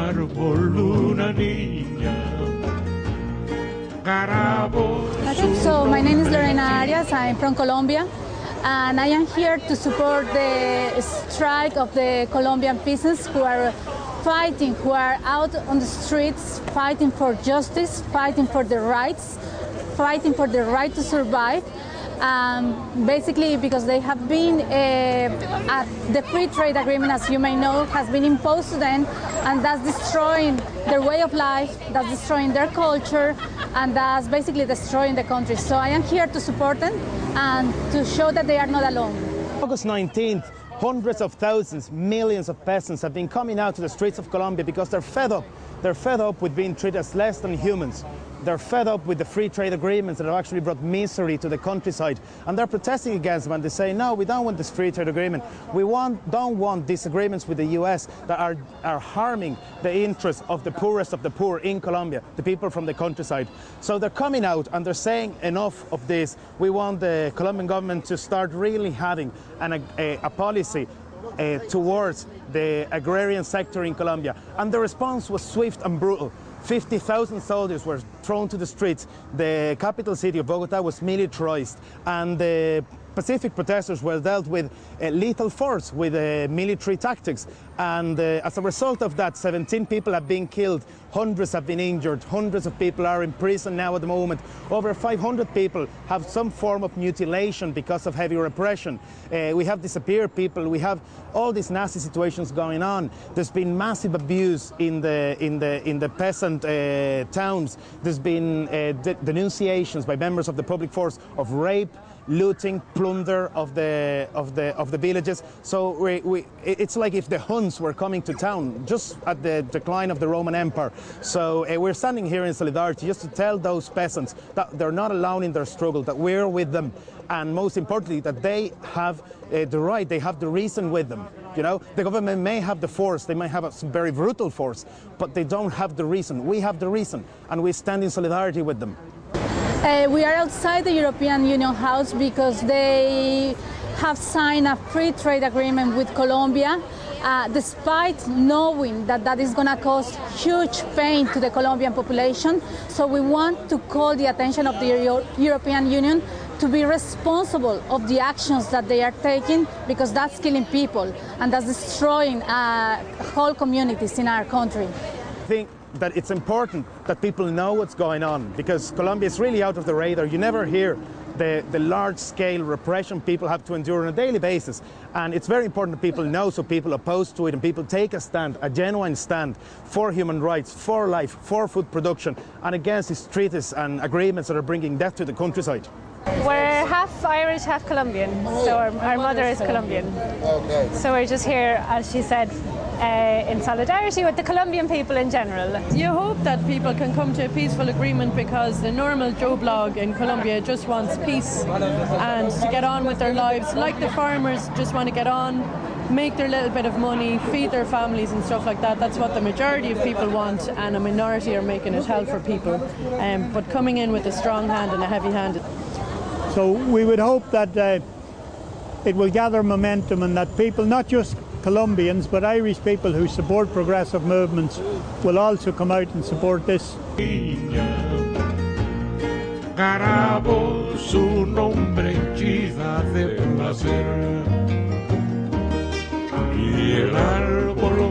árbol una niña. So my name is Lorena Arias, I'm from Colombia, and I am here to support the strike of the Colombian peasants who are fighting, who are out on the streets, fighting for justice, fighting for their rights, fighting for the right to survive. Basically because they have been, the free trade agreement, as you may know, has been imposed to them, and that's destroying their way of life, that's destroying their culture, and that's basically destroying the country. So I am here to support them and to show that they are not alone. August 19th, hundreds of thousands, millions of peasants have been coming out to the streets of Colombia because they're fed up. They're fed up with being treated as less than humans. They're fed up with the free trade agreements that have actually brought misery to the countryside. And they're protesting against them, and they say, no, we don't want this free trade agreement. We don't want disagreements with the US that are harming the interests of the poorest of the poor in Colombia, the people from the countryside. So they're coming out and they're saying enough of this. We want the Colombian government to start really having a policy towards the agrarian sector in Colombia. And the response was swift and brutal. 50,000 soldiers were thrown to the streets. The capital city of Bogota was militarized, and the Pacific protesters were dealt with lethal force, with military tactics. And as a result of that, 17 people have been killed, hundreds have been injured, hundreds of people are in prison now at the moment. Over 500 people have some form of mutilation because of heavy repression. We have disappeared people, we have all these nasty situations going on. There's been massive abuse in the peasant towns. There's been denunciations by members of the public force of rape, looting, plunder of the villages. So it's like if the Huns were coming to town just at the decline of the Roman Empire. So we're standing here in solidarity just to tell those peasants that they're not alone in their struggle, that we're with them, and most importantly that they have the right, they have the reason with them. You know, the government may have the force, they might have some very brutal force, but they don't have the reason. We have the reason, and we stand in solidarity with them. We are outside the European Union House because they have signed a free trade agreement with Colombia, despite knowing that that is going to cause huge pain to the Colombian population. So we want to call the attention of the European Union to be responsible of the actions that they are taking, because that's killing people and that's destroying whole communities in our country. I think that it's important that people know what's going on, because Colombia is really out of the radar. You never hear the large-scale repression people have to endure on a daily basis. And it's very important that people know, so people opposed to it and people take a stand, a genuine stand for human rights, for life, for food production, and against these treaties and agreements that are bringing death to the countryside. We're half Irish, half Colombian, so our mother is Colombian. Okay. So we're just here, as she said, in solidarity with the Colombian people in general. You hope that people can come to a peaceful agreement, because the normal Joe Blogg in Colombia just wants peace and to get on with their lives. Like the farmers just want to get on, make their little bit of money, feed their families and stuff like that. That's what the majority of people want, and a minority are making it hell for people. But coming in with a strong hand and a heavy hand. So we would hope that it will gather momentum, and that people, not just Colombians but Irish people who support progressive movements, will also come out and support this. Carabo su nombre henchida de placer, y el árbol